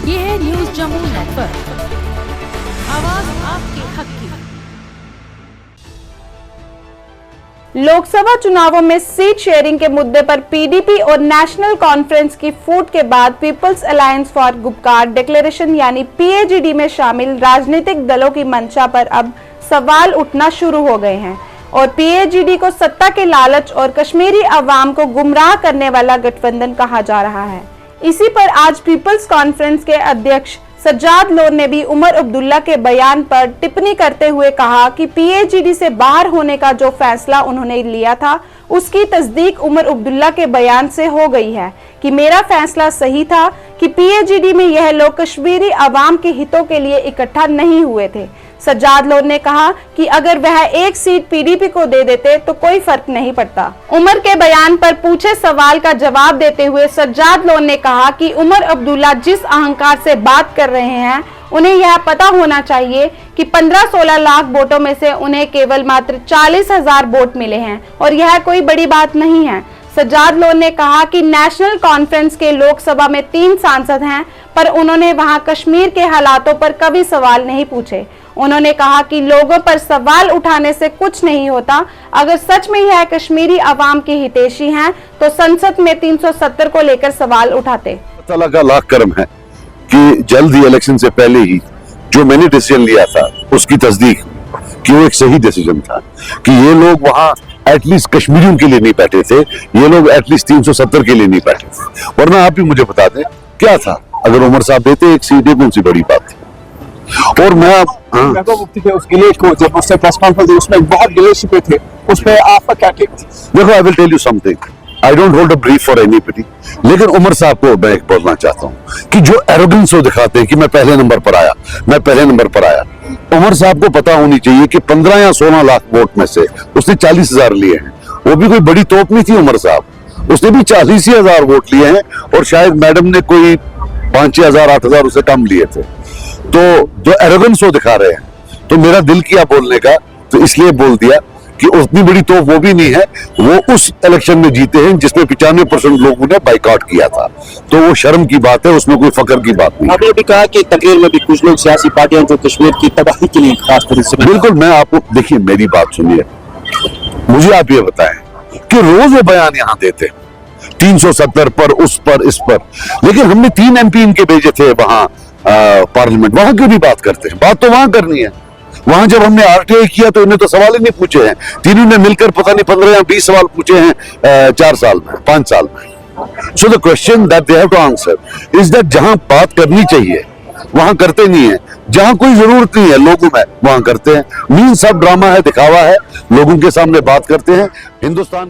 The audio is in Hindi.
ये है न्यूज जम्मू नेटवर्क, आवाज आपके हक की। लोकसभा चुनावों में सीट शेयरिंग के मुद्दे पर पीडीपी और नेशनल कॉन्फ्रेंस की फूट के बाद people's alliance for Gupkar declaration यानी पीएजीडी में शामिल राजनीतिक दलों की मंशा पर अब सवाल उठना शुरू हो गए हैं और पीएजीडी को सत्ता के लालच और कश्मीरी अवाम को गुमराह करने वाला गठबंधन कहा जा रहा है। इसी पर आज पीपल्स कॉन्फ्रेंस के अध्यक्ष सज्जाद लोन ने भी उमर अब्दुल्ला के बयान पर टिप्पणी करते हुए कहा कि पीएजीडी से बाहर होने का जो फैसला उन्होंने लिया था उसकी तस्दीक उमर अब्दुल्ला के बयान से हो गई है कि मेरा फैसला सही था कि पीएजीडी में यह लोग कश्मीरी अवाम के हितों के लिए इकट्ठा नहीं हुए थे। सज्जाद लोन ने कहा कि अगर वह एक सीट पीडीपी को दे देते तो कोई फर्क नहीं पड़ता। उमर के बयान पर पूछे सवाल का जवाब देते हुए सज्जाद लोन ने कहा कि उमर अब्दुल्ला जिस अहंकार से बात कर रहे हैं उन्हें यह पता होना चाहिए कि 15-16 लाख वोटों में से उन्हें केवल मात्र 40,000 वोट मिले हैं और यह कोई बड़ी बात नहीं है। सज्जाद लोन ने कहा कि नेशनल कॉन्फ्रेंस के लोकसभा में 3 सांसद हैं पर उन्होंने वहां कश्मीर के हालातों पर कभी सवाल नहीं पूछे। उन्होंने कहा कि लोगों पर सवाल उठाने से कुछ नहीं होता। अगर सच में यह कश्मीरी अवाम की हितैषी हैं तो संसद में 370 को लेकर सवाल उठाते। अल्लाह का लाख करम है कि जल्द ही इलेक्शन से पहले ही जो मैंने डिसीजन लिया था उसकी तस्दीक कि वो एक सही डिसीजन था कि ये लोग वहां एटलीस्ट कश्मीरियों के लिए नहीं बैठे थे, ये लोग एटलीस्ट 370 के लिए नहीं बैठे थे। वरना आप भी मुझे बता दें क्या था अगर उमर साहब देते एक सीट, कौन सी बड़ी बात थी। और मैं थे उस गिले को जब उससे प्रेस कॉन्फ्रेंस उसमें बहुत गिले शिपे थे, उस पे आपका क्या टेक? देखो, I will tell you something, I don't hold a brief for anybody, लेकिन उमर साहब को मैं एक बोलना चाहता हूँ कि जो एरोगेंस वो दिखाते हैं कि मैं पहले नंबर पर आया, मैं पहले नंबर पर आया। उमर साहब को पता होनी चाहिए कि 15 या 16 लाख वोट में से उसने 40,000 लिए हैं। वो भी कोई बड़ी तोप नहीं थी उमर साहब, उसने भी 40,000 वोट लिए हैं और शायद मैडम ने कोई 5,000 8,000 उसे कम लिए थे। तो जो एरोगेंस वो दिखा रहे हैं, तो मेरा दिल किया बोलने का, तो इसलिए बोल दिया कि उतनी बड़ी तो वो भी नहीं है। वो उस इलेक्शन में जीते हैं जिसमें 95% लोगों ने बाइकआउट किया था, तो वो शर्म की बात है, उसमें कोई फख्र की बात नहीं। आपने भी कहा कि तकरीर में भी कुछ लोग सियासी पार्टियां जो कश्मीर की तबाही के लिए खास तौर से। बिल्कुल, मैं आपको देखिए, मेरी बात सुनिए, मुझे आप ये बताएं कि रोज वो बयान यहाँ देते 370 पर, उस पर, इस पर, लेकिन हमने 3 MP इनके भेजे थे वहां पार्लियामेंट, वहां की भी बात करते हैं। बात तो वहां करनी है। वहां जब हमने आरटीआई किया तो इन्हें तो सवाल ही नहीं पूछे हैं। तीनों ने मिलकर पता नहीं 15 या 20 सवाल पूछे हैं 4 साल में, 5 साल में। So the question that they have to answer is that जहां बात करनी चाहिए वहां करते नहीं है, जहां कोई जरूरत नहीं है लोगों में वहां करते हैं। मीन सब ड्रामा है, दिखावा है, लोगों के सामने बात करते हैं। हिंदुस्तान